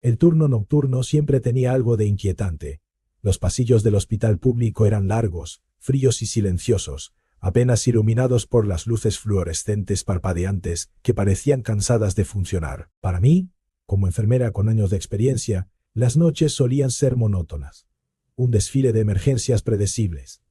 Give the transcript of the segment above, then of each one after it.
El turno nocturno siempre tenía algo de inquietante. Los pasillos del hospital público eran largos, fríos y silenciosos, apenas iluminados por las luces fluorescentes parpadeantes que parecían cansadas de funcionar. Para mí, como enfermera con años de experiencia, las noches solían ser monótonas. Un desfile de emergencias predecibles.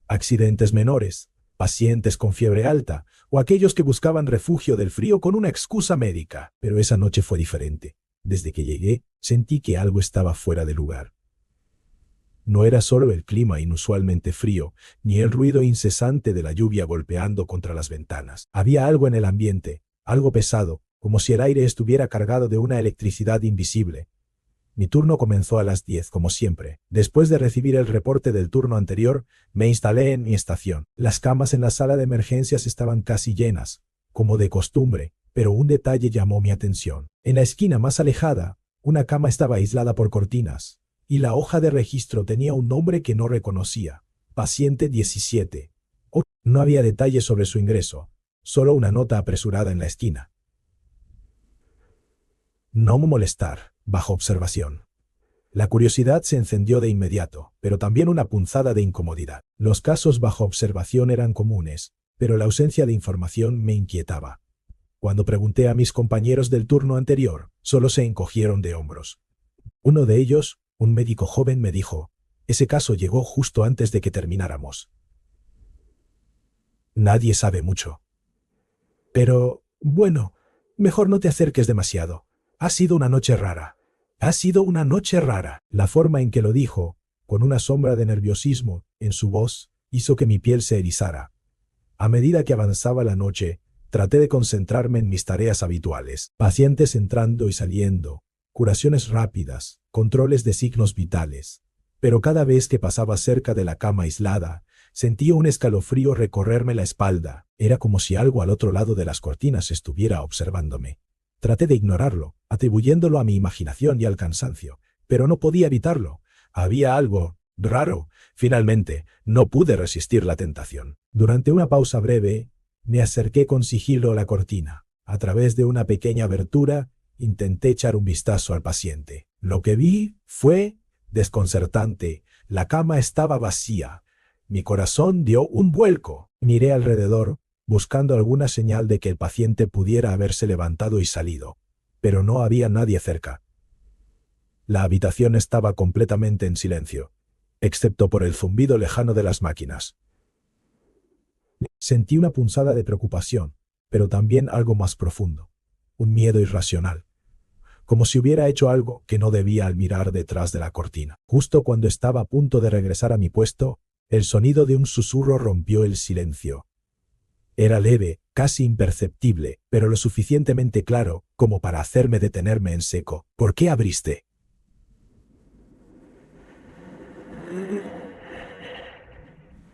Accidentes menores, pacientes con fiebre alta, o aquellos que buscaban refugio del frío con una excusa médica. Pero esa noche fue diferente. Desde que llegué, sentí que algo estaba fuera de lugar. No era solo el clima inusualmente frío, ni el ruido incesante de la lluvia golpeando contra las ventanas. Había algo en el ambiente, algo pesado, como si el aire estuviera cargado de una electricidad invisible. Mi turno comenzó a las 10, como siempre. Después de recibir el reporte del turno anterior, me instalé en mi estación. Las camas en la sala de emergencias estaban casi llenas, como de costumbre, pero un detalle llamó mi atención. En la esquina más alejada, una cama estaba aislada por cortinas, y la hoja de registro tenía un nombre que no reconocía: paciente 17. No había detalles sobre su ingreso, solo una nota apresurada en la esquina. No molestar, bajo observación. La curiosidad se encendió de inmediato, pero también una punzada de incomodidad. Los casos bajo observación eran comunes, pero la ausencia de información me inquietaba. Cuando pregunté a mis compañeros del turno anterior, solo se encogieron de hombros. Uno de ellos, un médico joven, me dijo: ese caso llegó justo antes de que termináramos. Nadie sabe mucho. Pero, bueno, mejor no te acerques demasiado. Ha sido una noche rara. Ha sido una noche rara. La forma en que lo dijo, con una sombra de nerviosismo en su voz, hizo que mi piel se erizara. A medida que avanzaba la noche, traté de concentrarme en mis tareas habituales. Pacientes entrando y saliendo, curaciones rápidas, controles de signos vitales. Pero cada vez que pasaba cerca de la cama aislada, sentía un escalofrío recorrerme la espalda. Era como si algo al otro lado de las cortinas estuviera observándome. Traté de ignorarlo, atribuyéndolo a mi imaginación y al cansancio, pero no podía evitarlo. Había algo raro. Finalmente, no pude resistir la tentación. Durante una pausa breve, me acerqué con sigilo a la cortina. A través de una pequeña abertura, intenté echar un vistazo al paciente. Lo que vi fue desconcertante. La cama estaba vacía. Mi corazón dio un vuelco. Miré alrededor, buscando alguna señal de que el paciente pudiera haberse levantado y salido, pero no había nadie cerca. La habitación estaba completamente en silencio, excepto por el zumbido lejano de las máquinas. Sentí una punzada de preocupación, pero también algo más profundo, un miedo irracional, como si hubiera hecho algo que no debía al mirar detrás de la cortina. Justo cuando estaba a punto de regresar a mi puesto, el sonido de un susurro rompió el silencio. Era leve, casi imperceptible, pero lo suficientemente claro como para hacerme detenerme en seco. ¿Por qué abriste?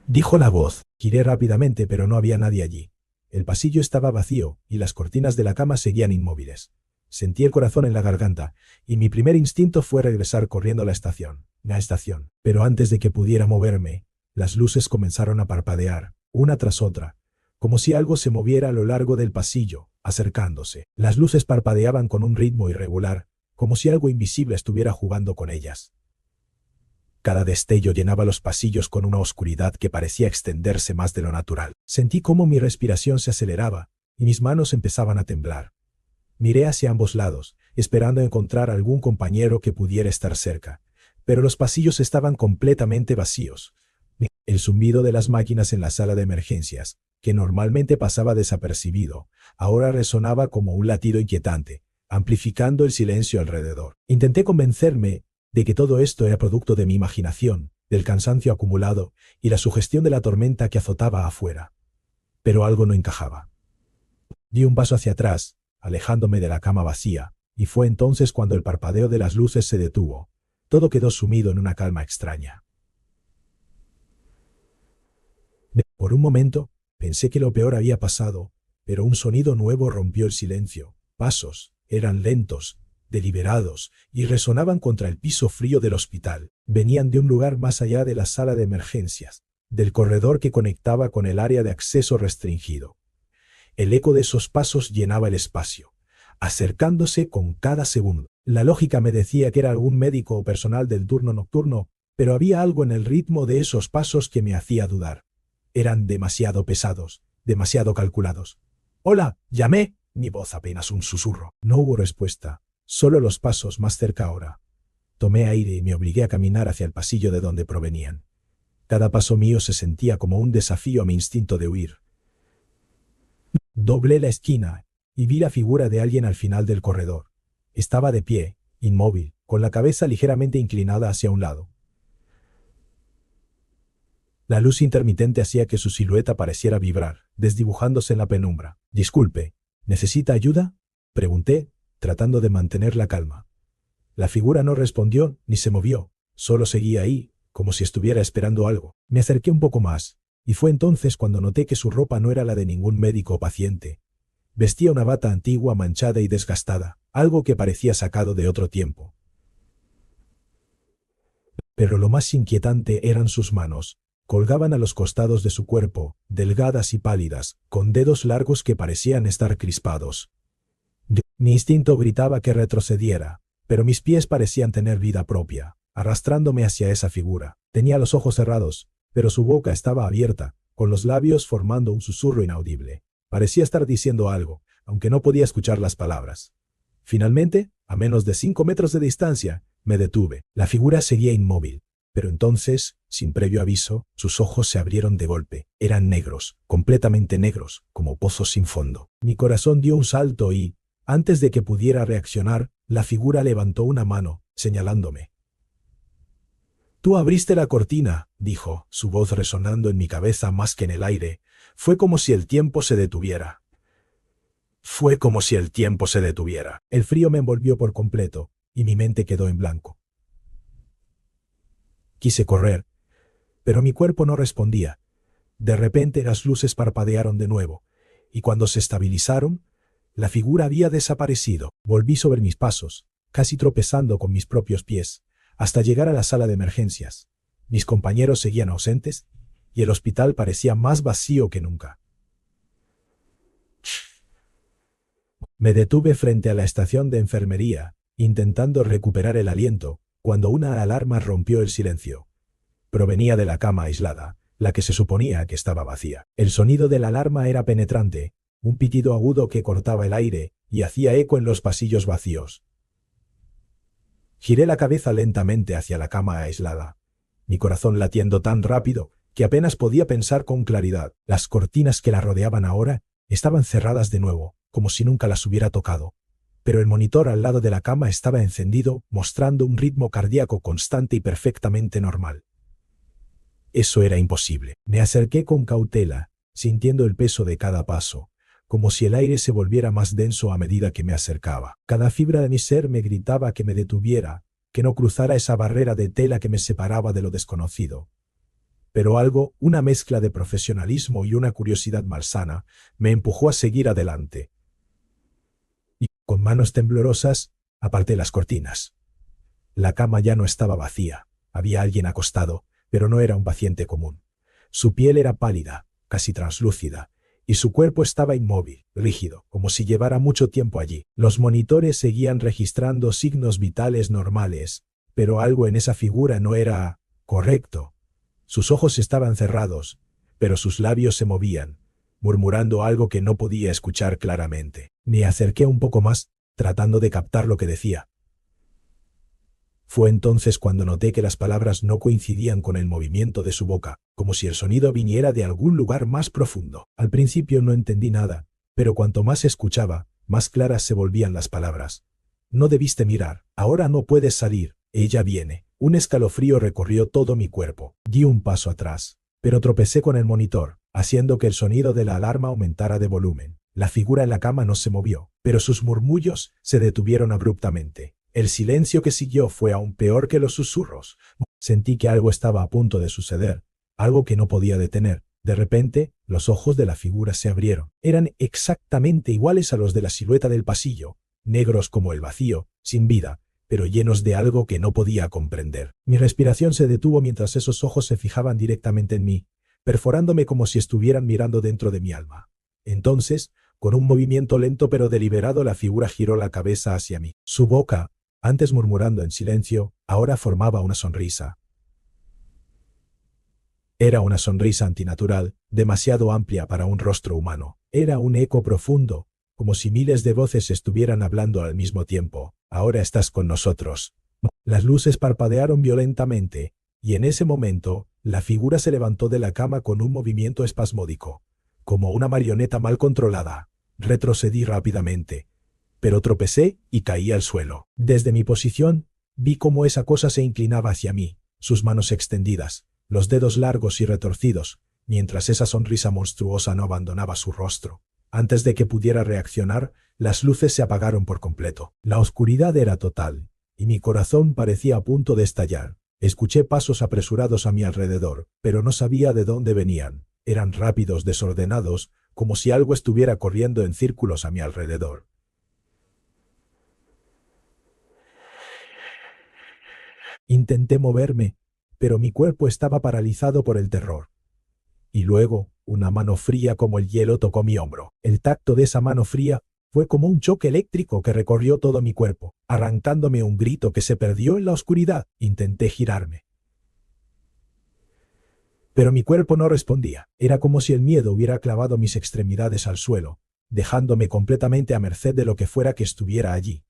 Dijo la voz. Giré rápidamente, pero no había nadie allí. El pasillo estaba vacío y las cortinas de la cama seguían inmóviles. Sentí el corazón en la garganta y mi primer instinto fue regresar corriendo a la estación. Pero antes de que pudiera moverme, las luces comenzaron a parpadear, una tras otra, como si algo se moviera a lo largo del pasillo, acercándose. Las luces parpadeaban con un ritmo irregular, como si algo invisible estuviera jugando con ellas. Cada destello llenaba los pasillos con una oscuridad que parecía extenderse más de lo natural. Sentí cómo mi respiración se aceleraba y mis manos empezaban a temblar. Miré hacia ambos lados, esperando encontrar algún compañero que pudiera estar cerca, pero los pasillos estaban completamente vacíos. El zumbido de las máquinas en la sala de emergencias, que normalmente pasaba desapercibido, ahora resonaba como un latido inquietante, amplificando el silencio alrededor. Intenté convencerme de que todo esto era producto de mi imaginación, del cansancio acumulado y la sugestión de la tormenta que azotaba afuera. Pero algo no encajaba. Di un paso hacia atrás, alejándome de la cama vacía, y fue entonces cuando el parpadeo de las luces se detuvo. Todo quedó sumido en una calma extraña. Por un momento, pensé que lo peor había pasado, pero un sonido nuevo rompió el silencio. Pasos, eran lentos, deliberados, y resonaban contra el piso frío del hospital. Venían de un lugar más allá de la sala de emergencias, del corredor que conectaba con el área de acceso restringido. El eco de esos pasos llenaba el espacio, acercándose con cada segundo. La lógica me decía que era algún médico o personal del turno nocturno, pero había algo en el ritmo de esos pasos que me hacía dudar. Eran demasiado pesados, demasiado calculados. «Hola, llamé». Mi voz apenas un susurro. No hubo respuesta, solo los pasos más cerca ahora. Tomé aire y me obligué a caminar hacia el pasillo de donde provenían. Cada paso mío se sentía como un desafío a mi instinto de huir. Doblé la esquina y vi la figura de alguien al final del corredor. Estaba de pie, inmóvil, con la cabeza ligeramente inclinada hacia un lado. La luz intermitente hacía que su silueta pareciera vibrar, desdibujándose en la penumbra. «Disculpe, ¿necesita ayuda?», pregunté, tratando de mantener la calma. La figura no respondió ni se movió, solo seguía ahí, como si estuviera esperando algo. Me acerqué un poco más, y fue entonces cuando noté que su ropa no era la de ningún médico o paciente. Vestía una bata antigua, manchada y desgastada, algo que parecía sacado de otro tiempo. Pero lo más inquietante eran sus manos. Colgaban a los costados de su cuerpo, delgadas y pálidas, con dedos largos que parecían estar crispados. Mi instinto gritaba que retrocediera, pero mis pies parecían tener vida propia, arrastrándome hacia esa figura. Tenía los ojos cerrados, pero su boca estaba abierta, con los labios formando un susurro inaudible. Parecía estar diciendo algo, aunque no podía escuchar las palabras. Finalmente, a menos de 5 metros de distancia, me detuve. La figura seguía inmóvil, pero entonces, sin previo aviso, sus ojos se abrieron de golpe. Eran negros, completamente negros, como pozos sin fondo. Mi corazón dio un salto y, antes de que pudiera reaccionar, la figura levantó una mano, señalándome. «Tú abriste la cortina», dijo, su voz resonando en mi cabeza más que en el aire. Fue como si el tiempo se detuviera. Fue como si el tiempo se detuviera. El frío me envolvió por completo, y mi mente quedó en blanco. Quise correr, pero mi cuerpo no respondía. De repente las luces parpadearon de nuevo, y cuando se estabilizaron, la figura había desaparecido. Volví sobre mis pasos, casi tropezando con mis propios pies, hasta llegar a la sala de emergencias. Mis compañeros seguían ausentes, y el hospital parecía más vacío que nunca. Me detuve frente a la estación de enfermería, intentando recuperar el aliento, cuando una alarma rompió el silencio. Provenía de la cama aislada, la que se suponía que estaba vacía. El sonido de la alarma era penetrante, un pitido agudo que cortaba el aire y hacía eco en los pasillos vacíos. Giré la cabeza lentamente hacia la cama aislada, mi corazón latiendo tan rápido que apenas podía pensar con claridad. Las cortinas que la rodeaban ahora estaban cerradas de nuevo, como si nunca las hubiera tocado, pero el monitor al lado de la cama estaba encendido, mostrando un ritmo cardíaco constante y perfectamente normal. Eso era imposible. Me acerqué con cautela, sintiendo el peso de cada paso, como si el aire se volviera más denso a medida que me acercaba. Cada fibra de mi ser me gritaba que me detuviera, que no cruzara esa barrera de tela que me separaba de lo desconocido. Pero algo, una mezcla de profesionalismo y una curiosidad malsana, me empujó a seguir adelante. Y, con manos temblorosas, aparté las cortinas. La cama ya no estaba vacía. Había alguien acostado, pero no era un paciente común. Su piel era pálida, casi translúcida, y su cuerpo estaba inmóvil, rígido, como si llevara mucho tiempo allí. Los monitores seguían registrando signos vitales normales, pero algo en esa figura no era correcto. Sus ojos estaban cerrados, pero sus labios se movían, murmurando algo que no podía escuchar claramente. Me acerqué un poco más, tratando de captar lo que decía. Fue entonces cuando noté que las palabras no coincidían con el movimiento de su boca, como si el sonido viniera de algún lugar más profundo. Al principio no entendí nada, pero cuanto más escuchaba, más claras se volvían las palabras. «No debiste mirar, ahora no puedes salir, ella viene». Un escalofrío recorrió todo mi cuerpo. Di un paso atrás, pero tropecé con el monitor, haciendo que el sonido de la alarma aumentara de volumen. La figura en la cama no se movió, pero sus murmullos se detuvieron abruptamente. El silencio que siguió fue aún peor que los susurros. Sentí que algo estaba a punto de suceder, algo que no podía detener. De repente, los ojos de la figura se abrieron. Eran exactamente iguales a los de la silueta del pasillo, negros como el vacío, sin vida, pero llenos de algo que no podía comprender. Mi respiración se detuvo mientras esos ojos se fijaban directamente en mí, perforándome como si estuvieran mirando dentro de mi alma. Entonces, con un movimiento lento pero deliberado, la figura giró la cabeza hacia mí. Su boca, Antes murmurando en silencio, ahora formaba una sonrisa. Era una sonrisa antinatural, demasiado amplia para un rostro humano. Era un eco profundo, como si miles de voces estuvieran hablando al mismo tiempo. Ahora estás con nosotros. Las luces parpadearon violentamente, y en ese momento, la figura se levantó de la cama con un movimiento espasmódico, como una marioneta mal controlada. Retrocedí rápidamente, pero tropecé y caí al suelo. Desde mi posición, vi cómo esa cosa se inclinaba hacia mí, sus manos extendidas, los dedos largos y retorcidos, mientras esa sonrisa monstruosa no abandonaba su rostro. Antes de que pudiera reaccionar, las luces se apagaron por completo. La oscuridad era total, y mi corazón parecía a punto de estallar. Escuché pasos apresurados a mi alrededor, pero no sabía de dónde venían. Eran rápidos, desordenados, como si algo estuviera corriendo en círculos a mi alrededor. Intenté moverme, pero mi cuerpo estaba paralizado por el terror. Y luego, una mano fría como el hielo tocó mi hombro. El tacto de esa mano fría fue como un choque eléctrico que recorrió todo mi cuerpo, arrancándome un grito que se perdió en la oscuridad. Intenté girarme, pero mi cuerpo no respondía. Era como si el miedo hubiera clavado mis extremidades al suelo, dejándome completamente a merced de lo que fuera que estuviera allí.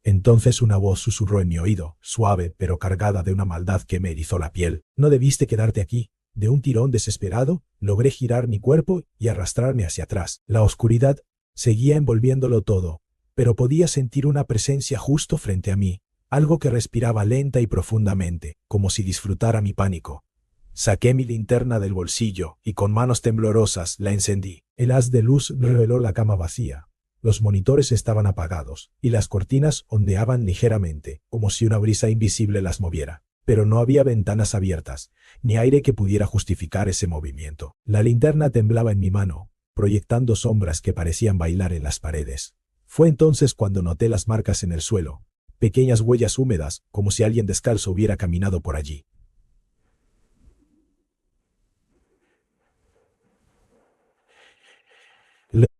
Entonces una voz susurró en mi oído, suave pero cargada de una maldad que me erizó la piel. No debiste quedarte aquí. De un tirón desesperado, logré girar mi cuerpo y arrastrarme hacia atrás. La oscuridad seguía envolviéndolo todo, pero podía sentir una presencia justo frente a mí, algo que respiraba lenta y profundamente, como si disfrutara mi pánico. Saqué mi linterna del bolsillo y con manos temblorosas la encendí. El haz de luz reveló la cama vacía. Los monitores estaban apagados, y las cortinas ondeaban ligeramente, como si una brisa invisible las moviera. Pero no había ventanas abiertas, ni aire que pudiera justificar ese movimiento. La linterna temblaba en mi mano, proyectando sombras que parecían bailar en las paredes. Fue entonces cuando noté las marcas en el suelo, pequeñas huellas húmedas, como si alguien descalzo hubiera caminado por allí.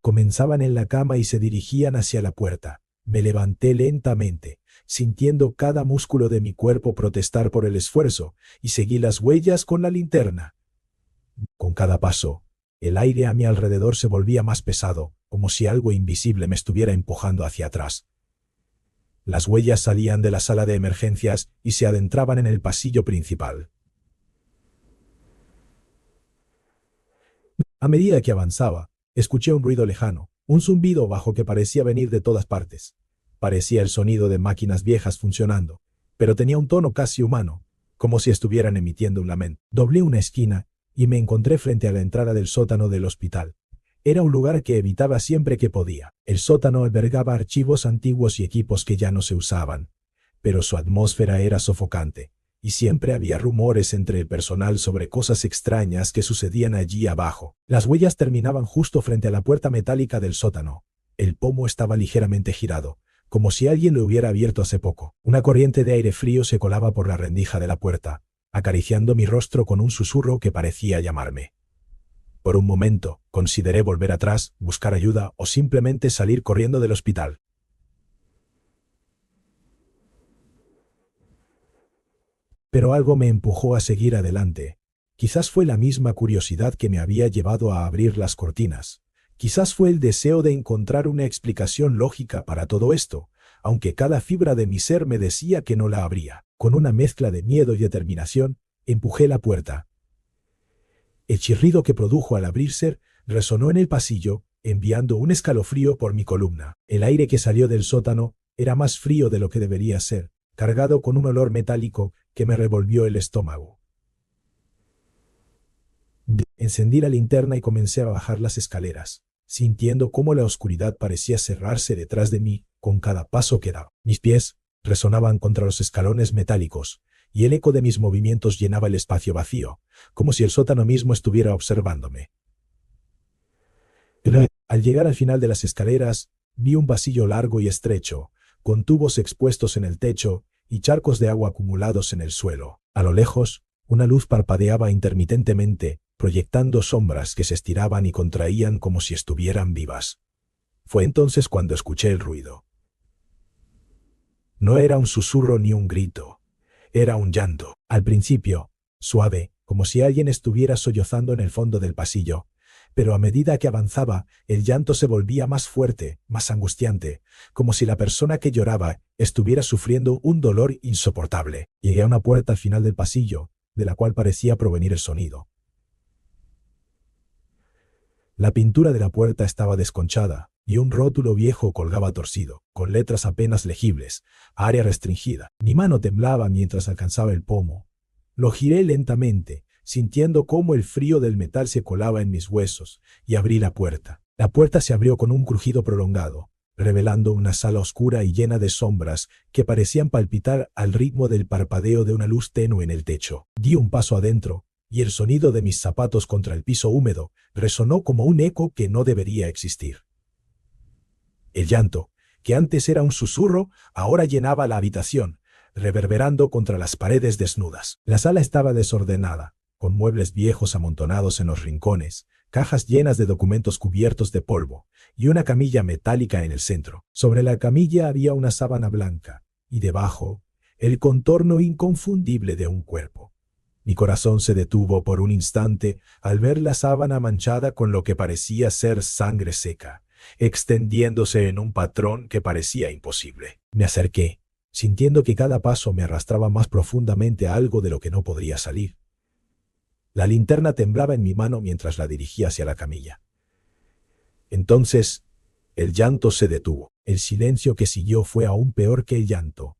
Comenzaban en la cama y se dirigían hacia la puerta. Me levanté lentamente, sintiendo cada músculo de mi cuerpo protestar por el esfuerzo, y seguí las huellas con la linterna. Con cada paso, el aire a mi alrededor se volvía más pesado, como si algo invisible me estuviera empujando hacia atrás. Las huellas salían de la sala de emergencias y se adentraban en el pasillo principal. A medida que avanzaba, escuché un ruido lejano, un zumbido bajo que parecía venir de todas partes. Parecía el sonido de máquinas viejas funcionando, pero tenía un tono casi humano, como si estuvieran emitiendo un lamento. Doblé una esquina y me encontré frente a la entrada del sótano del hospital. Era un lugar que evitaba siempre que podía. El sótano albergaba archivos antiguos y equipos que ya no se usaban, pero su atmósfera era sofocante, y siempre había rumores entre el personal sobre cosas extrañas que sucedían allí abajo. Las huellas terminaban justo frente a la puerta metálica del sótano. El pomo estaba ligeramente girado, como si alguien lo hubiera abierto hace poco. Una corriente de aire frío se colaba por la rendija de la puerta, acariciando mi rostro con un susurro que parecía llamarme. Por un momento, consideré volver atrás, buscar ayuda o simplemente salir corriendo del hospital. Pero algo me empujó a seguir adelante. Quizás fue la misma curiosidad que me había llevado a abrir las cortinas. Quizás fue el deseo de encontrar una explicación lógica para todo esto, aunque cada fibra de mi ser me decía que no la habría. Con una mezcla de miedo y determinación, empujé la puerta. El chirrido que produjo al abrirse resonó en el pasillo, enviando un escalofrío por mi columna. El aire que salió del sótano era más frío de lo que debería ser, cargado con un olor metálico que me revolvió el estómago. Encendí la linterna y comencé a bajar las escaleras, sintiendo cómo la oscuridad parecía cerrarse detrás de mí con cada paso que daba. Mis pies resonaban contra los escalones metálicos, y el eco de mis movimientos llenaba el espacio vacío, como si el sótano mismo estuviera observándome. Al llegar al final de las escaleras, vi un pasillo largo y estrecho, con tubos expuestos en el techo y charcos de agua acumulados en el suelo. A lo lejos, una luz parpadeaba intermitentemente, proyectando sombras que se estiraban y contraían como si estuvieran vivas. Fue entonces cuando escuché el ruido. No era un susurro ni un grito. Era un llanto. Al principio, suave, como si alguien estuviera sollozando en el fondo del pasillo. Pero a medida que avanzaba, el llanto se volvía más fuerte, más angustiante, como si la persona que lloraba estuviera sufriendo un dolor insoportable. Llegué a una puerta al final del pasillo, de la cual parecía provenir el sonido. La pintura de la puerta estaba desconchada, y un rótulo viejo colgaba torcido, con letras apenas legibles, área restringida. Mi mano temblaba mientras alcanzaba el pomo. Lo giré lentamente, sintiendo cómo el frío del metal se colaba en mis huesos, y abrí la puerta. La puerta se abrió con un crujido prolongado, revelando una sala oscura y llena de sombras que parecían palpitar al ritmo del parpadeo de una luz tenue en el techo. Di un paso adentro, y el sonido de mis zapatos contra el piso húmedo resonó como un eco que no debería existir. El llanto, que antes era un susurro, ahora llenaba la habitación, reverberando contra las paredes desnudas. La sala estaba desordenada, con muebles viejos amontonados en los rincones, cajas llenas de documentos cubiertos de polvo, y una camilla metálica en el centro. Sobre la camilla había una sábana blanca, y debajo, el contorno inconfundible de un cuerpo. Mi corazón se detuvo por un instante al ver la sábana manchada con lo que parecía ser sangre seca, extendiéndose en un patrón que parecía imposible. Me acerqué, sintiendo que cada paso me arrastraba más profundamente a algo de lo que no podría salir. La linterna temblaba en mi mano mientras la dirigía hacia la camilla. Entonces, el llanto se detuvo. El silencio que siguió fue aún peor que el llanto.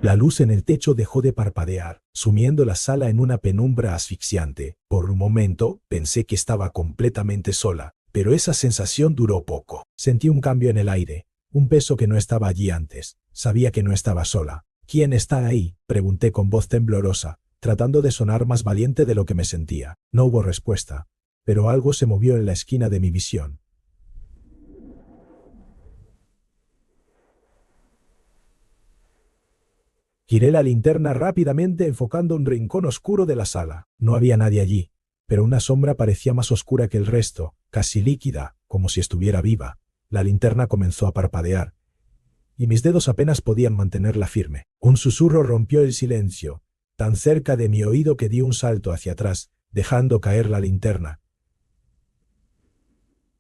La luz en el techo dejó de parpadear, sumiendo la sala en una penumbra asfixiante. Por un momento, pensé que estaba completamente sola, pero esa sensación duró poco. Sentí un cambio en el aire, un peso que no estaba allí antes. Sabía que no estaba sola. ¿Quién está ahí?, pregunté con voz temblorosa, tratando de sonar más valiente de lo que me sentía. No hubo respuesta, pero algo se movió en la esquina de mi visión. Giré la linterna rápidamente enfocando un rincón oscuro de la sala. No había nadie allí, pero una sombra parecía más oscura que el resto, casi líquida, como si estuviera viva. La linterna comenzó a parpadear, y mis dedos apenas podían mantenerla firme. Un susurro rompió el silencio, tan cerca de mi oído que di un salto hacia atrás, dejando caer la linterna.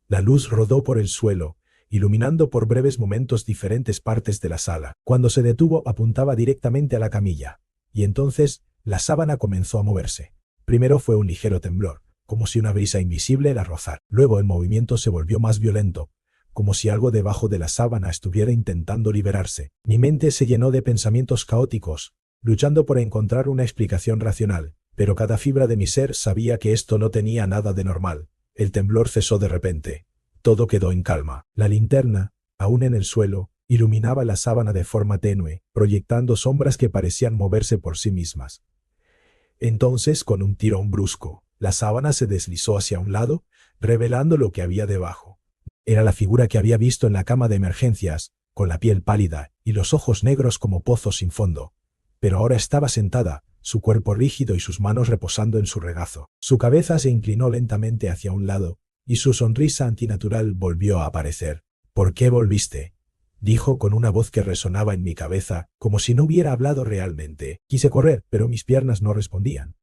La luz rodó por el suelo, iluminando por breves momentos diferentes partes de la sala. Cuando se detuvo, apuntaba directamente a la camilla, y entonces la sábana comenzó a moverse. Primero fue un ligero temblor, como si una brisa invisible la rozara. Luego el movimiento se volvió más violento, como si algo debajo de la sábana estuviera intentando liberarse. Mi mente se llenó de pensamientos caóticos, luchando por encontrar una explicación racional, pero cada fibra de mi ser sabía que esto no tenía nada de normal. El temblor cesó de repente. Todo quedó en calma. La linterna, aún en el suelo, iluminaba la sábana de forma tenue, proyectando sombras que parecían moverse por sí mismas. Entonces, con un tirón brusco, la sábana se deslizó hacia un lado, revelando lo que había debajo. Era la figura que había visto en la cama de emergencias, con la piel pálida y los ojos negros como pozos sin fondo. Pero ahora estaba sentada, su cuerpo rígido y sus manos reposando en su regazo. Su cabeza se inclinó lentamente hacia un lado, y su sonrisa antinatural volvió a aparecer. «¿Por qué volviste?», dijo con una voz que resonaba en mi cabeza, como si no hubiera hablado realmente. Quise correr, pero mis piernas no respondían.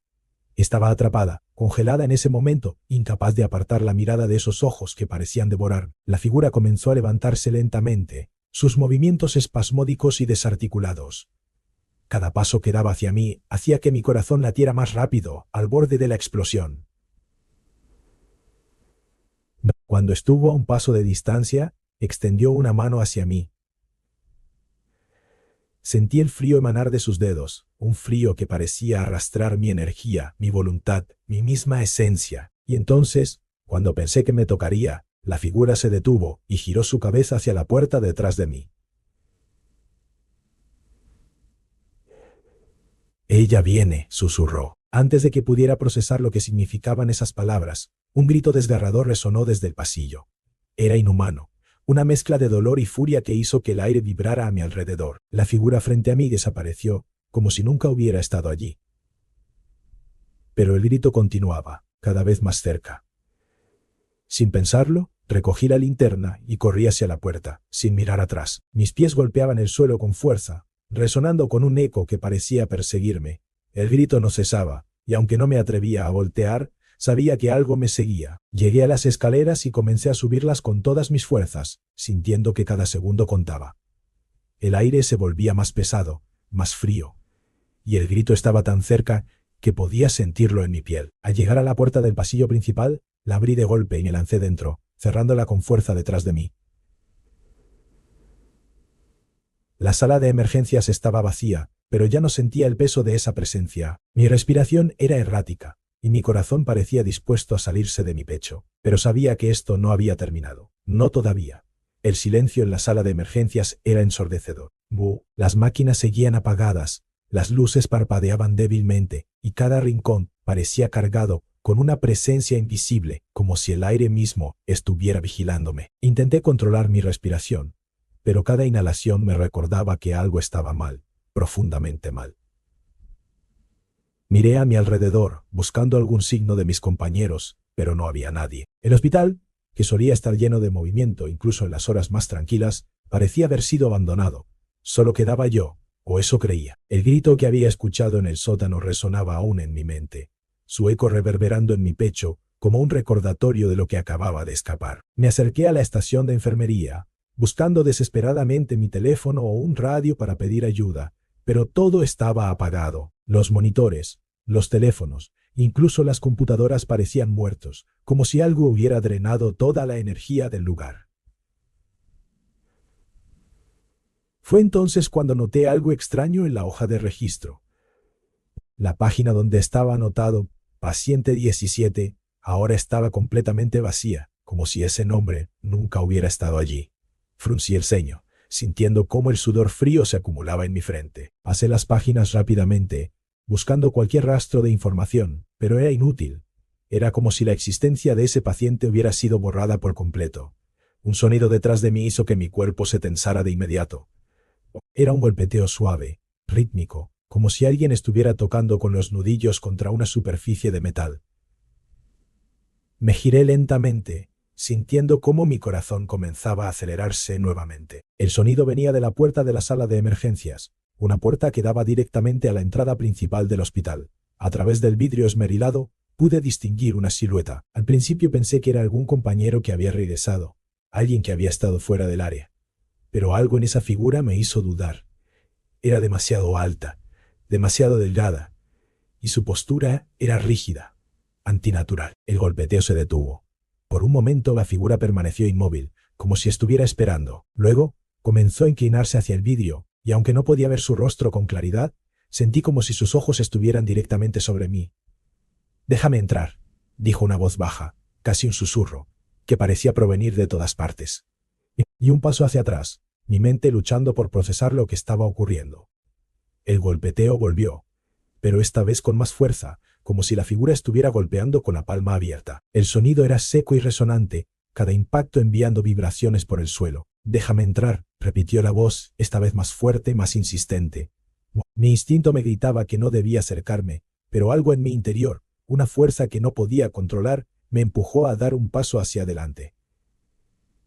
Estaba atrapada, congelada en ese momento, incapaz de apartar la mirada de esos ojos que parecían devorar. La figura comenzó a levantarse lentamente, sus movimientos espasmódicos y desarticulados. Cada paso que daba hacia mí hacía que mi corazón latiera más rápido, al borde de la explosión. Cuando estuvo a un paso de distancia, extendió una mano hacia mí. Sentí el frío emanar de sus dedos, un frío que parecía arrastrar mi energía, mi voluntad, mi misma esencia. Y entonces, cuando pensé que me tocaría, la figura se detuvo y giró su cabeza hacia la puerta detrás de mí. «Ella viene», susurró. Antes de que pudiera procesar lo que significaban esas palabras, un grito desgarrador resonó desde el pasillo. Era inhumano, una mezcla de dolor y furia que hizo que el aire vibrara a mi alrededor. La figura frente a mí desapareció, como si nunca hubiera estado allí. Pero el grito continuaba, cada vez más cerca. Sin pensarlo, Recogí la linterna y corrí hacia la puerta, sin mirar atrás. Mis pies golpeaban el suelo con fuerza, resonando con un eco que parecía perseguirme. El grito no cesaba, y aunque no me atrevía a voltear, sabía que algo me seguía. Llegué a las escaleras y comencé a subirlas con todas mis fuerzas, sintiendo que cada segundo contaba. El aire se volvía más pesado, más frío, y el grito estaba tan cerca que podía sentirlo en mi piel. Al llegar a la puerta del pasillo principal, la abrí de golpe y me lancé dentro, cerrándola con fuerza detrás de mí. La sala de emergencias estaba vacía, pero ya no sentía el peso de esa presencia. Mi respiración era errática, y mi corazón parecía dispuesto a salirse de mi pecho. Pero sabía que esto no había terminado. No todavía. El silencio en la sala de emergencias era ensordecedor. Las máquinas seguían apagadas, las luces parpadeaban débilmente, y cada rincón parecía cargado con una presencia invisible, como si el aire mismo estuviera vigilándome. Intenté controlar mi respiración, pero cada inhalación me recordaba que algo estaba mal, profundamente mal. Miré a mi alrededor, buscando algún signo de mis compañeros, pero no había nadie. El hospital, que solía estar lleno de movimiento incluso en las horas más tranquilas, parecía haber sido abandonado. Solo quedaba yo, o eso creía. El grito que había escuchado en el sótano resonaba aún en mi mente, su eco reverberando en mi pecho como un recordatorio de lo que acababa de escapar. Me acerqué a la estación de enfermería, buscando desesperadamente mi teléfono o un radio para pedir ayuda, pero todo estaba apagado. Los monitores, los teléfonos, incluso las computadoras parecían muertos, como si algo hubiera drenado toda la energía del lugar. Fue entonces cuando noté algo extraño en la hoja de registro. La página donde estaba anotado Paciente 17 ahora estaba completamente vacía, como si ese nombre nunca hubiera estado allí. Fruncí el ceño, sintiendo cómo el sudor frío se acumulaba en mi frente. Pasé las páginas rápidamente, buscando cualquier rastro de información, pero era inútil. Era como si la existencia de ese paciente hubiera sido borrada por completo. Un sonido detrás de mí hizo que mi cuerpo se tensara de inmediato. Era un golpeteo suave, rítmico, como si alguien estuviera tocando con los nudillos contra una superficie de metal. Me giré lentamente, sintiendo cómo mi corazón comenzaba a acelerarse nuevamente. El sonido venía de la puerta de la sala de emergencias, una puerta que daba directamente a la entrada principal del hospital. A través del vidrio esmerilado, pude distinguir una silueta. Al principio pensé que era algún compañero que había regresado, alguien que había estado fuera del área. Pero algo en esa figura me hizo dudar. Era demasiado alta, demasiado delgada, y su postura era rígida, antinatural. El golpeteo se detuvo. Por un momento la figura permaneció inmóvil, como si estuviera esperando. Luego, comenzó a inclinarse hacia el vidrio, y aunque no podía ver su rostro con claridad, sentí como si sus ojos estuvieran directamente sobre mí. «Déjame entrar», dijo una voz baja, casi un susurro, que parecía provenir de todas partes. Y un paso hacia atrás, mi mente luchando por procesar lo que estaba ocurriendo. El golpeteo volvió, pero esta vez con más fuerza, como si la figura estuviera golpeando con la palma abierta. El sonido era seco y resonante, cada impacto enviando vibraciones por el suelo. «Déjame entrar», repitió la voz, esta vez más fuerte, más insistente. Mi instinto me gritaba que no debía acercarme, pero algo en mi interior, una fuerza que no podía controlar, me empujó a dar un paso hacia adelante.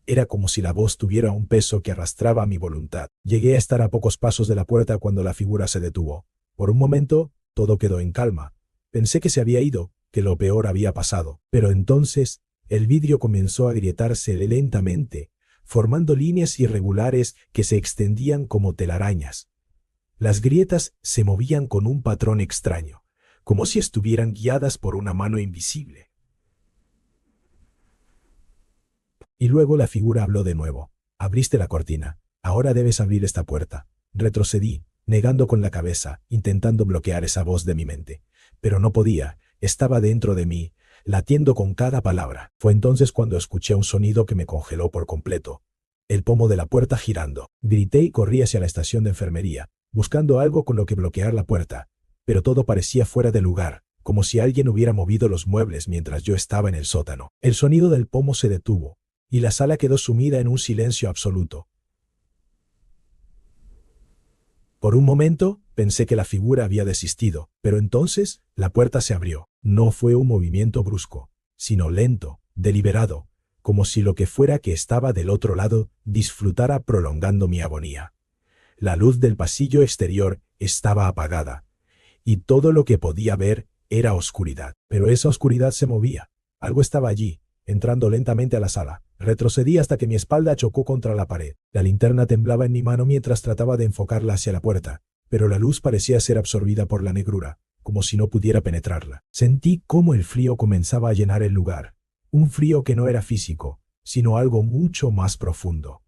Era como si la voz tuviera un peso que arrastraba mi voluntad. Llegué a estar a pocos pasos de la puerta cuando la figura se detuvo. Por un momento, todo quedó en calma. Pensé que se había ido, que lo peor había pasado. Pero entonces, el vidrio comenzó a agrietarse lentamente, formando líneas irregulares que se extendían como telarañas. Las grietas se movían con un patrón extraño, como si estuvieran guiadas por una mano invisible. Y luego la figura habló de nuevo. «Abriste la cortina. Ahora debes abrir esta puerta». Retrocedí, negando con la cabeza, intentando bloquear esa voz de mi mente. Pero no podía, estaba dentro de mí, latiendo con cada palabra. Fue entonces cuando escuché un sonido que me congeló por completo. El pomo de la puerta girando. Grité y corrí hacia la estación de enfermería, buscando algo con lo que bloquear la puerta. Pero todo parecía fuera de lugar, como si alguien hubiera movido los muebles mientras yo estaba en el sótano. El sonido del pomo se detuvo, y la sala quedó sumida en un silencio absoluto. Por un momento, pensé que la figura había desistido, pero entonces, la puerta se abrió. No fue un movimiento brusco, sino lento, deliberado, como si lo que fuera que estaba del otro lado disfrutara prolongando mi agonía. La luz del pasillo exterior estaba apagada, y todo lo que podía ver era oscuridad. Pero esa oscuridad se movía. Algo estaba allí, entrando lentamente a la sala. Retrocedí hasta que mi espalda chocó contra la pared. La linterna temblaba en mi mano mientras trataba de enfocarla hacia la puerta, pero la luz parecía ser absorbida por la negrura, como si no pudiera penetrarla. Sentí cómo el frío comenzaba a llenar el lugar. Un frío que no era físico, sino algo mucho más profundo.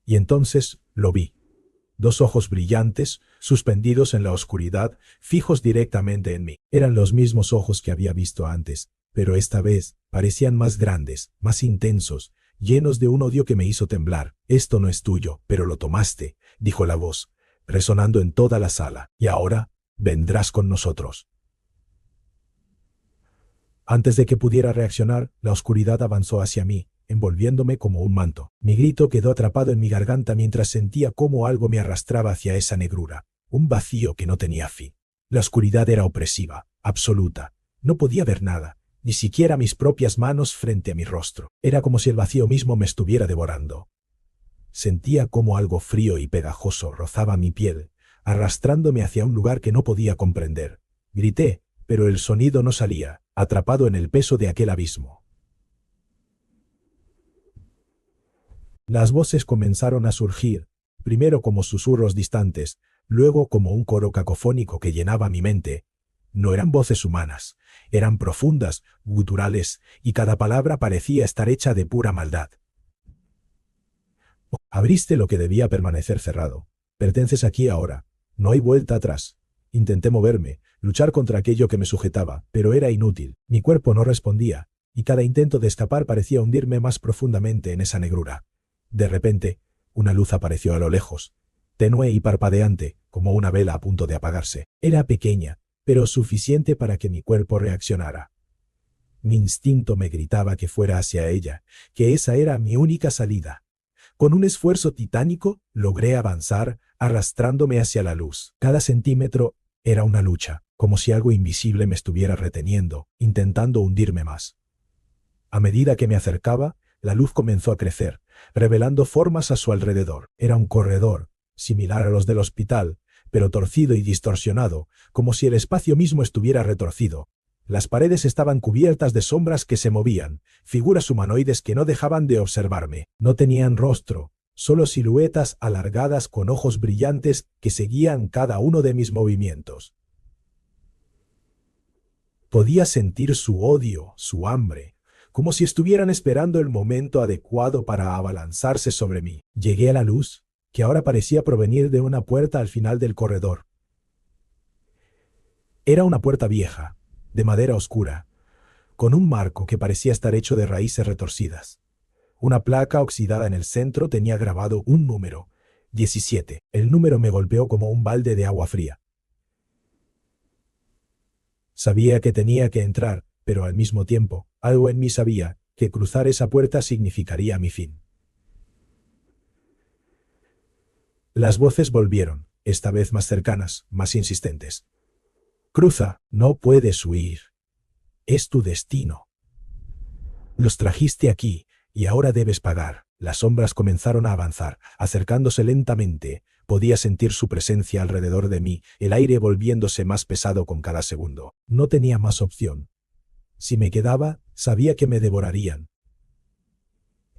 Y entonces lo vi. Dos ojos brillantes, suspendidos en la oscuridad, fijos directamente en mí. Eran los mismos ojos que había visto antes, pero esta vez parecían más grandes, más intensos, llenos de un odio que me hizo temblar. «Esto no es tuyo, pero lo tomaste», dijo la voz, resonando en toda la sala. «Y ahora vendrás con nosotros». Antes de que pudiera reaccionar, la oscuridad avanzó hacia mí, envolviéndome como un manto. Mi grito quedó atrapado en mi garganta mientras sentía cómo algo me arrastraba hacia esa negrura, un vacío que no tenía fin. La oscuridad era opresiva, absoluta. No podía ver nada, ni siquiera mis propias manos frente a mi rostro. Era como si el vacío mismo me estuviera devorando. Sentía cómo algo frío y pegajoso rozaba mi piel, arrastrándome hacia un lugar que no podía comprender. Grité, pero el sonido no salía, atrapado en el peso de aquel abismo. Las voces comenzaron a surgir, primero como susurros distantes, luego como un coro cacofónico que llenaba mi mente. No eran voces humanas, eran profundas, guturales, y cada palabra parecía estar hecha de pura maldad. Abriste lo que debía permanecer cerrado. Pertences aquí ahora. No hay vuelta atrás. Intenté moverme, luchar contra aquello que me sujetaba, pero era inútil. Mi cuerpo no respondía, y cada intento de escapar parecía hundirme más profundamente en esa negrura. De repente, una luz apareció a lo lejos, tenue y parpadeante, como una vela a punto de apagarse. Era pequeña, pero suficiente para que mi cuerpo reaccionara. Mi instinto me gritaba que fuera hacia ella, que esa era mi única salida. Con un esfuerzo titánico, logré avanzar, arrastrándome hacia la luz. Cada centímetro era una lucha, como si algo invisible me estuviera reteniendo, intentando hundirme más. A medida que me acercaba, la luz comenzó a crecer, revelando formas a su alrededor. Era un corredor, similar a los del hospital, pero torcido y distorsionado, como si el espacio mismo estuviera retorcido. Las paredes estaban cubiertas de sombras que se movían, figuras humanoides que no dejaban de observarme. No tenían rostro, solo siluetas alargadas con ojos brillantes que seguían cada uno de mis movimientos. Podía sentir su odio, su hambre, como si estuvieran esperando el momento adecuado para abalanzarse sobre mí. Llegué a la luz, que ahora parecía provenir de una puerta al final del corredor. Era una puerta vieja, de madera oscura, con un marco que parecía estar hecho de raíces retorcidas. Una placa oxidada en el centro tenía grabado un número, 17. El número me golpeó como un balde de agua fría. Sabía que tenía que entrar, pero al mismo tiempo, algo en mí sabía que cruzar esa puerta significaría mi fin. Las voces volvieron, esta vez más cercanas, más insistentes. «Cruza, no puedes huir. Es tu destino. Los trajiste aquí, y ahora debes pagar». Las sombras comenzaron a avanzar, acercándose lentamente. Podía sentir su presencia alrededor de mí, el aire volviéndose más pesado con cada segundo. No tenía más opción. Si me quedaba, sabía que me devorarían.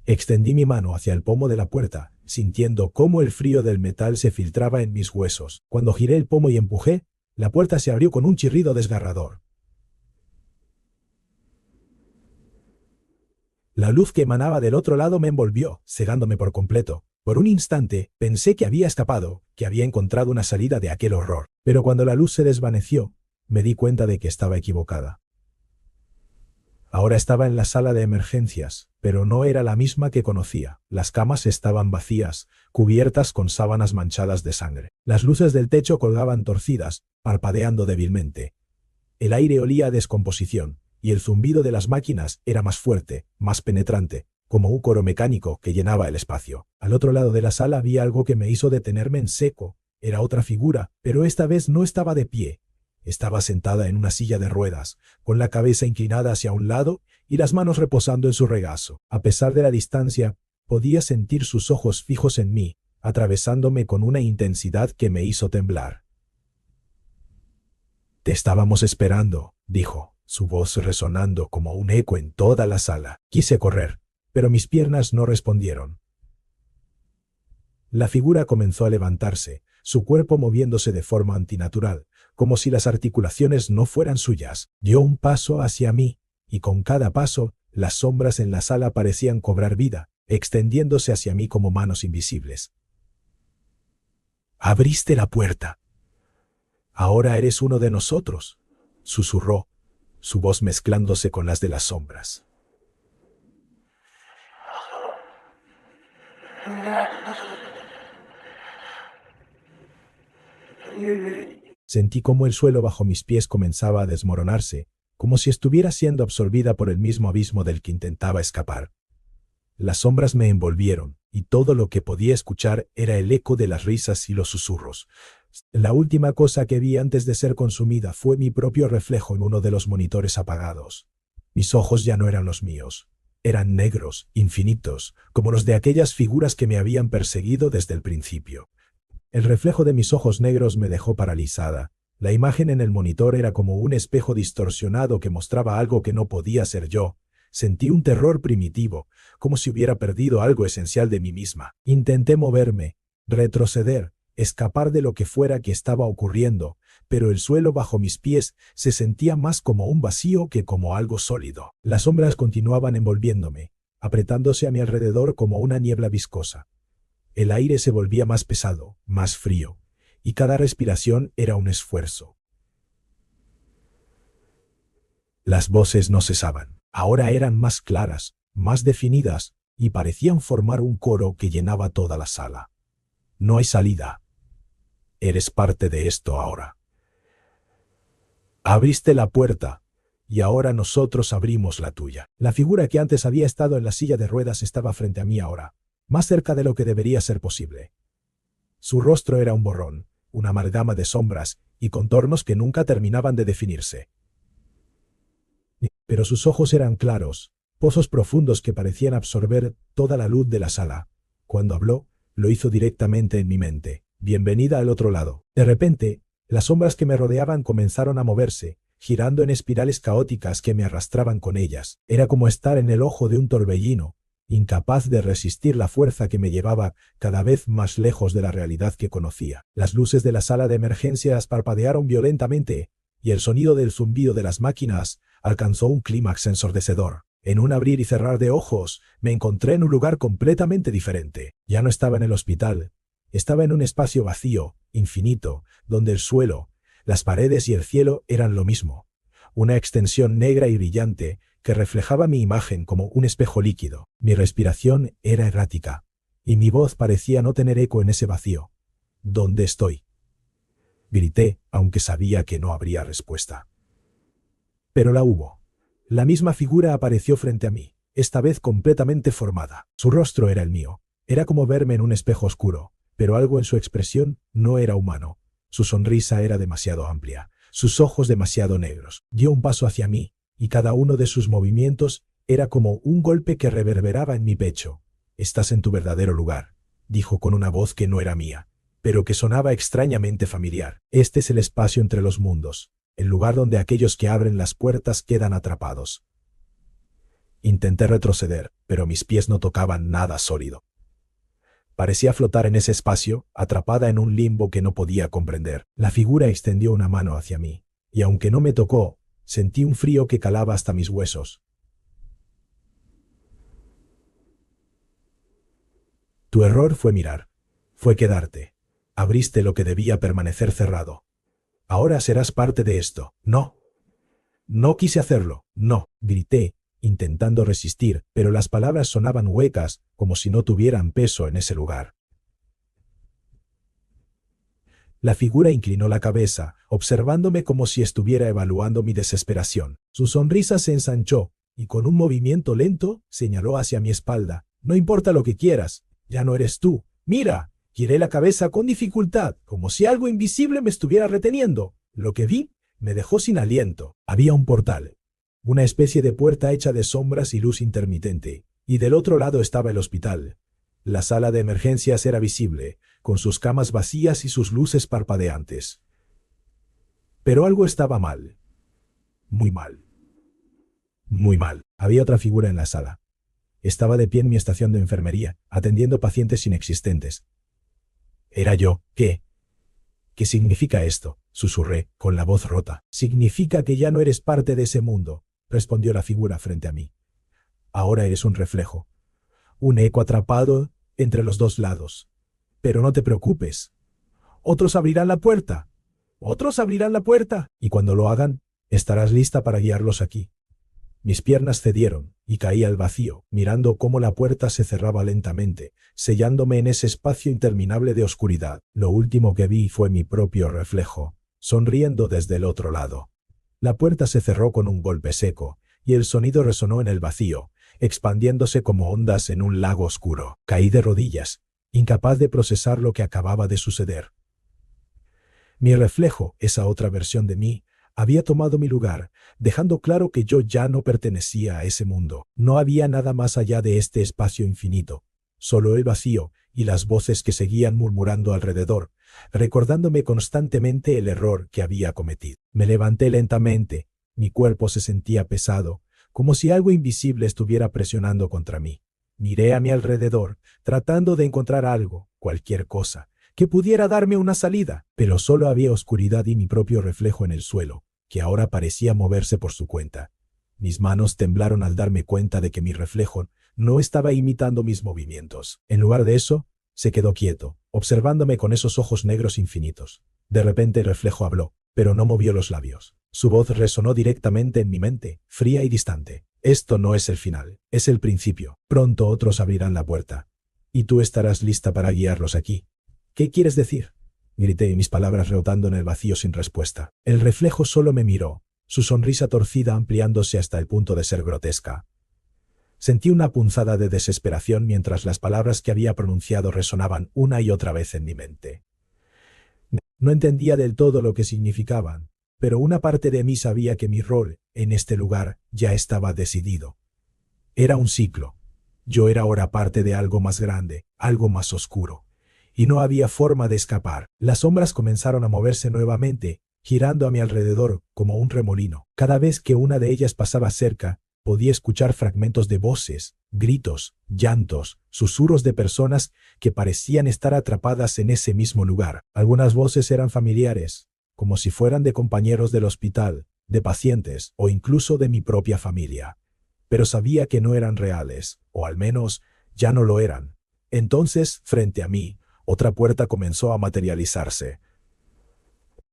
Extendí mi mano hacia el pomo de la puerta, sintiendo cómo el frío del metal se filtraba en mis huesos. Cuando giré el pomo y empujé, la puerta se abrió con un chirrido desgarrador. La luz que emanaba del otro lado me envolvió, cegándome por completo. Por un instante, pensé que había escapado, que había encontrado una salida de aquel horror. Pero cuando la luz se desvaneció, me di cuenta de que estaba equivocada. Ahora estaba en la sala de emergencias, pero no era la misma que conocía. Las camas estaban vacías, cubiertas con sábanas manchadas de sangre. Las luces del techo colgaban torcidas, parpadeando débilmente. El aire olía a descomposición, y el zumbido de las máquinas era más fuerte, más penetrante, como un coro mecánico que llenaba el espacio. Al otro lado de la sala había algo que me hizo detenerme en seco. Era otra figura, pero esta vez no estaba de pie. Estaba sentada en una silla de ruedas, con la cabeza inclinada hacia un lado y las manos reposando en su regazo. A pesar de la distancia, podía sentir sus ojos fijos en mí, atravesándome con una intensidad que me hizo temblar. «Te estábamos esperando», dijo, su voz resonando como un eco en toda la sala. Quise correr, pero mis piernas no respondieron. La figura comenzó a levantarse, su cuerpo moviéndose de forma antinatural, como si las articulaciones no fueran suyas. Dio un paso hacia mí, y con cada paso, las sombras en la sala parecían cobrar vida, extendiéndose hacia mí como manos invisibles. «Abriste la puerta. Ahora eres uno de nosotros», susurró, su voz mezclándose con las de las sombras. Sentí cómo el suelo bajo mis pies comenzaba a desmoronarse, como si estuviera siendo absorbida por el mismo abismo del que intentaba escapar. Las sombras me envolvieron, y todo lo que podía escuchar era el eco de las risas y los susurros. La última cosa que vi antes de ser consumida fue mi propio reflejo en uno de los monitores apagados. Mis ojos ya no eran los míos. Eran negros, infinitos, como los de aquellas figuras que me habían perseguido desde el principio. El reflejo de mis ojos negros me dejó paralizada. La imagen en el monitor era como un espejo distorsionado que mostraba algo que no podía ser yo. Sentí un terror primitivo, como si hubiera perdido algo esencial de mí misma. Intenté moverme, retroceder, escapar de lo que fuera que estaba ocurriendo, pero el suelo bajo mis pies se sentía más como un vacío que como algo sólido. Las sombras continuaban envolviéndome, apretándose a mi alrededor como una niebla viscosa. El aire se volvía más pesado, más frío, y cada respiración era un esfuerzo. Las voces no cesaban. Ahora eran más claras, más definidas, y parecían formar un coro que llenaba toda la sala. «No hay salida. Eres parte de esto ahora. Abriste la puerta, y ahora nosotros abrimos la tuya». La figura que antes había estado en la silla de ruedas estaba frente a mí ahora, más cerca de lo que debería ser posible. Su rostro era un borrón, una amalgama de sombras y contornos que nunca terminaban de definirse. Pero sus ojos eran claros, pozos profundos que parecían absorber toda la luz de la sala. Cuando habló, lo hizo directamente en mi mente. «Bienvenida al otro lado». De repente, las sombras que me rodeaban comenzaron a moverse, girando en espirales caóticas que me arrastraban con ellas. Era como estar en el ojo de un torbellino, incapaz de resistir la fuerza que me llevaba cada vez más lejos de la realidad que conocía. Las luces de la sala de emergencias parpadearon violentamente, y el sonido del zumbido de las máquinas alcanzó un clímax ensordecedor. En un abrir y cerrar de ojos, me encontré en un lugar completamente diferente. Ya no estaba en el hospital. Estaba en un espacio vacío, infinito, donde el suelo, las paredes y el cielo eran lo mismo. Una extensión negra y brillante que reflejaba mi imagen como un espejo líquido. Mi respiración era errática, y mi voz parecía no tener eco en ese vacío. «¿Dónde estoy?», grité, aunque sabía que no habría respuesta. Pero la hubo. La misma figura apareció frente a mí, esta vez completamente formada. Su rostro era el mío. Era como verme en un espejo oscuro, pero algo en su expresión no era humano. Su sonrisa era demasiado amplia, sus ojos demasiado negros. Dio un paso hacia mí, y cada uno de sus movimientos era como un golpe que reverberaba en mi pecho. «Estás en tu verdadero lugar», dijo con una voz que no era mía, pero que sonaba extrañamente familiar. «Este es el espacio entre los mundos, el lugar donde aquellos que abren las puertas quedan atrapados». Intenté retroceder, pero mis pies no tocaban nada sólido. Parecía flotar en ese espacio, atrapada en un limbo que no podía comprender. La figura extendió una mano hacia mí, y aunque no me tocó, sentí un frío que calaba hasta mis huesos. «Tu error fue mirar. Fue quedarte. Abriste lo que debía permanecer cerrado. Ahora serás parte de esto». «No. No quise hacerlo. No», grité, intentando resistir, pero las palabras sonaban huecas, como si no tuvieran peso en ese lugar. La figura inclinó la cabeza, observándome como si estuviera evaluando mi desesperación. Su sonrisa se ensanchó, y con un movimiento lento, señaló hacia mi espalda. «No importa lo que quieras, ya no eres tú. Mira». Giré la cabeza con dificultad, como si algo invisible me estuviera reteniendo. Lo que vi Me dejó sin aliento. Había un portal, una especie de puerta hecha de sombras y luz intermitente, y del otro lado estaba el hospital. La sala de emergencias era visible, con sus camas vacías y sus luces parpadeantes. Pero algo estaba mal. Muy mal. Muy mal. Había otra figura en la sala. Estaba de pie en mi estación de enfermería, atendiendo pacientes inexistentes. Era yo. ¿Qué? ¿Qué significa esto? Susurré, con la voz rota. Significa que ya no eres parte de ese mundo, respondió la figura frente a mí. Ahora eres un reflejo, un eco atrapado entre los dos lados. Pero no te preocupes. Otros abrirán la puerta. Otros abrirán la puerta. Y cuando lo hagan, estarás lista para guiarlos aquí. Mis piernas cedieron y caí al vacío, mirando cómo la puerta se cerraba lentamente, sellándome en ese espacio interminable de oscuridad. Lo último que vi fue mi propio reflejo, sonriendo desde el otro lado. La puerta se cerró con un golpe seco, y el sonido resonó en el vacío, expandiéndose como ondas en un lago oscuro. Caí de rodillas, incapaz de procesar lo que acababa de suceder. Mi reflejo, esa otra versión de mí, había tomado mi lugar, dejando claro que yo ya no pertenecía a ese mundo. No había nada más allá de este espacio infinito, solo el vacío y las voces que seguían murmurando alrededor, recordándome constantemente el error que había cometido. Me levanté lentamente, mi cuerpo se sentía pesado, como si algo invisible estuviera presionando contra mí. Miré a mi alrededor, tratando de encontrar algo, cualquier cosa, que pudiera darme una salida, pero solo había oscuridad y mi propio reflejo en el suelo, que ahora parecía moverse por su cuenta. Mis manos temblaron al darme cuenta de que mi reflejo no estaba imitando mis movimientos. En lugar de eso, se quedó quieto, observándome con esos ojos negros infinitos. De repente el reflejo habló, pero no movió los labios. Su voz resonó directamente en mi mente, fría y distante. Esto no es el final, es el principio. Pronto otros abrirán la puerta. Y tú estarás lista para guiarlos aquí. ¿Qué quieres decir? Grité, mis palabras rebotando en el vacío sin respuesta. El reflejo solo me miró, su sonrisa torcida ampliándose hasta el punto de ser grotesca. Sentí una punzada de desesperación mientras las palabras que había pronunciado resonaban una y otra vez en mi mente. No entendía del todo lo que significaban, pero una parte de mí sabía que mi rol en este lugar ya estaba decidido. Era un ciclo. Yo era ahora parte de algo más grande, algo más oscuro. Y no había forma de escapar. Las sombras comenzaron a moverse nuevamente, girando a mi alrededor como un remolino. Cada vez que una de ellas pasaba cerca, podía escuchar fragmentos de voces, gritos, llantos, susurros de personas que parecían estar atrapadas en ese mismo lugar. Algunas voces eran familiares, como si fueran de compañeros del hospital, de pacientes o incluso de mi propia familia. Pero sabía que no eran reales, o al menos ya no lo eran. Entonces, frente a mí, otra puerta comenzó a materializarse.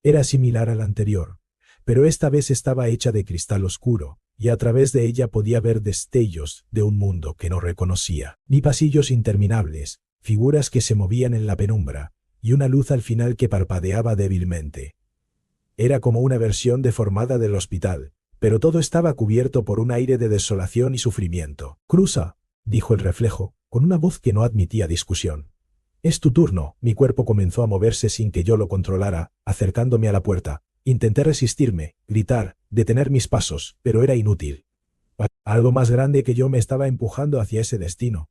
Era similar a la anterior, pero esta vez estaba hecha de cristal oscuro, y a través de ella podía ver destellos de un mundo que no reconocía. Vi pasillos interminables, figuras que se movían en la penumbra, y una luz al final que parpadeaba débilmente. Era como una versión deformada del hospital, pero todo estaba cubierto por un aire de desolación y sufrimiento. «Cruza», dijo el reflejo, con una voz que no admitía discusión. «Es tu turno». Mi cuerpo comenzó a moverse sin que yo lo controlara, acercándome a la puerta. Intenté resistirme, gritar, detener mis pasos, pero era inútil. Algo más grande que yo me estaba empujando hacia ese destino.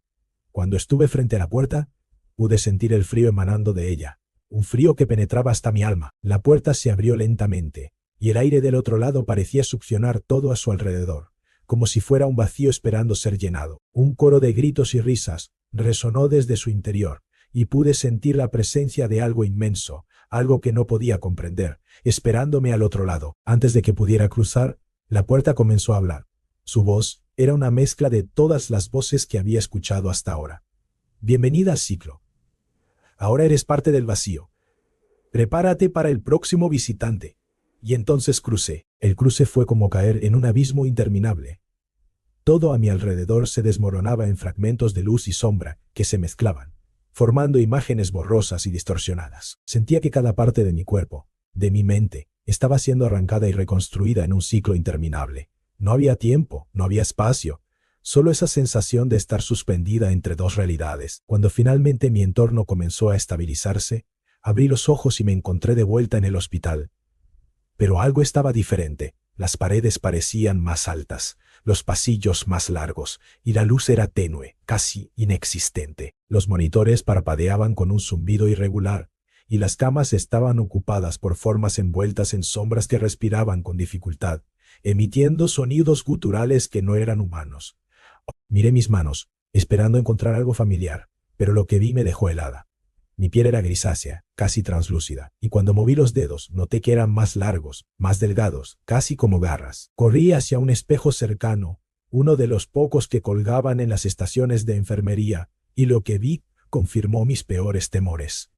Cuando estuve frente a la puerta, pude sentir el frío emanando de ella, un frío que penetraba hasta mi alma. La puerta se abrió lentamente, y el aire del otro lado parecía succionar todo a su alrededor, como si fuera un vacío esperando ser llenado. Un coro de gritos y risas resonó desde su interior, y pude sentir la presencia de algo inmenso, algo que no podía comprender, esperándome al otro lado. Antes de que pudiera cruzar, la puerta comenzó a hablar. Su voz era una mezcla de todas las voces que había escuchado hasta ahora. «Bienvenida al ciclo. Ahora eres parte del vacío. Prepárate para el próximo visitante». Y entonces crucé. El cruce fue como caer en un abismo interminable. Todo a mi alrededor se desmoronaba en fragmentos de luz y sombra que se mezclaban, formando imágenes borrosas y distorsionadas. Sentía que cada parte de mi cuerpo, de mi mente, estaba siendo arrancada y reconstruida en un ciclo interminable. No había tiempo, no había espacio, solo esa sensación de estar suspendida entre dos realidades. Cuando finalmente mi entorno comenzó a estabilizarse, abrí los ojos y me encontré de vuelta en el hospital. Pero algo estaba diferente. Las paredes parecían más altas, los pasillos más largos, y la luz era tenue, casi inexistente. Los monitores parpadeaban con un zumbido irregular, y las camas estaban ocupadas por formas envueltas en sombras que respiraban con dificultad, emitiendo sonidos guturales que no eran humanos. Miré mis manos, esperando encontrar algo familiar, pero lo que vi me dejó helada. Mi piel era grisácea, casi translúcida, y cuando moví los dedos noté que eran más largos, más delgados, casi como garras. Corrí hacia un espejo cercano, uno de los pocos que colgaban en las estaciones de enfermería, y lo que vi confirmó mis peores temores.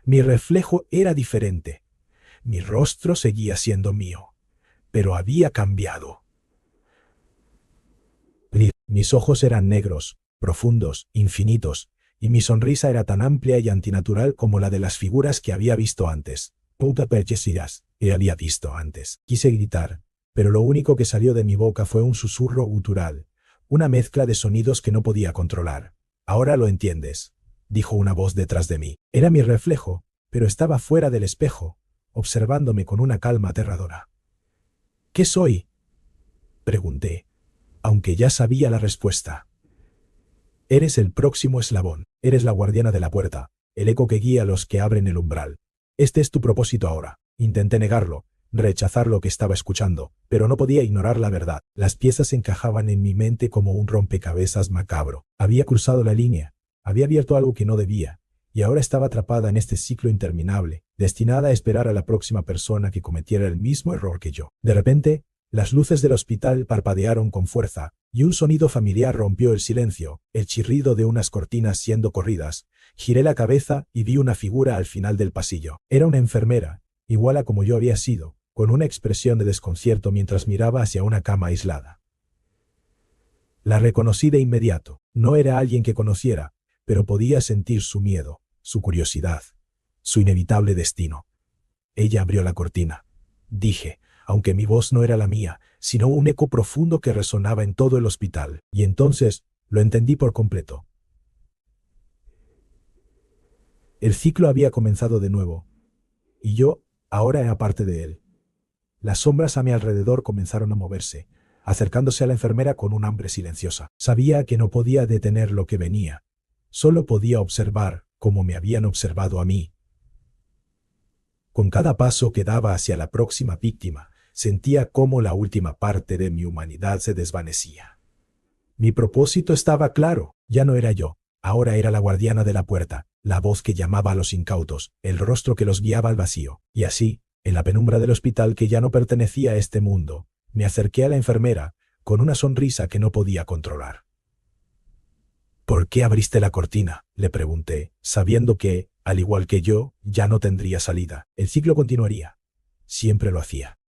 Mi reflejo era diferente. Mi rostro seguía siendo mío, pero había cambiado. Mis ojos eran negros, profundos, infinitos, y mi sonrisa era tan amplia y antinatural como la de las figuras que había visto antes. Puta perchesiras, que había visto antes. Quise gritar, pero lo único que salió de mi boca fue un susurro gutural, una mezcla de sonidos que no podía controlar. Ahora lo entiendes, dijo una voz detrás de mí. Era mi reflejo, pero estaba fuera del espejo, observándome con una calma aterradora. ¿Qué soy?, pregunté, aunque ya sabía la respuesta. Eres el próximo eslabón, eres la guardiana de la puerta, el eco que guía a los que abren el umbral. Este es tu propósito ahora. Intenté negarlo, rechazar lo que estaba escuchando, pero no podía ignorar la verdad. Las piezas encajaban en mi mente como un rompecabezas macabro. Había cruzado la línea, había abierto algo que no debía, y ahora estaba atrapada en este ciclo interminable, destinada a esperar a la próxima persona que cometiera el mismo error que yo. De repente, las luces del hospital parpadearon con fuerza, y un sonido familiar rompió el silencio, el chirrido de unas cortinas siendo corridas. Giré la cabeza y vi una figura al final del pasillo. Era una enfermera, igual a como yo había sido, con una expresión de desconcierto mientras miraba hacia una cama aislada. La reconocí de inmediato. No era alguien que conociera, pero podía sentir su miedo, su curiosidad, su inevitable destino. Ella abrió la cortina. Dije, aunque mi voz no era la mía, sino un eco profundo que resonaba en todo el hospital, y entonces lo entendí por completo. El ciclo había comenzado de nuevo, y yo ahora era parte de él. Las sombras a mi alrededor comenzaron a moverse, acercándose a la enfermera con un hambre silenciosa. Sabía que no podía detener lo que venía, solo podía observar como me habían observado a mí. Con cada paso que daba hacia la próxima víctima, sentía cómo la última parte de mi humanidad se desvanecía. Mi propósito estaba claro, ya no era yo, ahora era la guardiana de la puerta, la voz que llamaba a los incautos, el rostro que los guiaba al vacío. Y así, en la penumbra del hospital que ya no pertenecía a este mundo, me acerqué a la enfermera, con una sonrisa que no podía controlar. ¿Por qué abriste la cortina?, le pregunté, sabiendo que, al igual que yo, ya no tendría salida. El ciclo continuaría. Siempre lo hacía.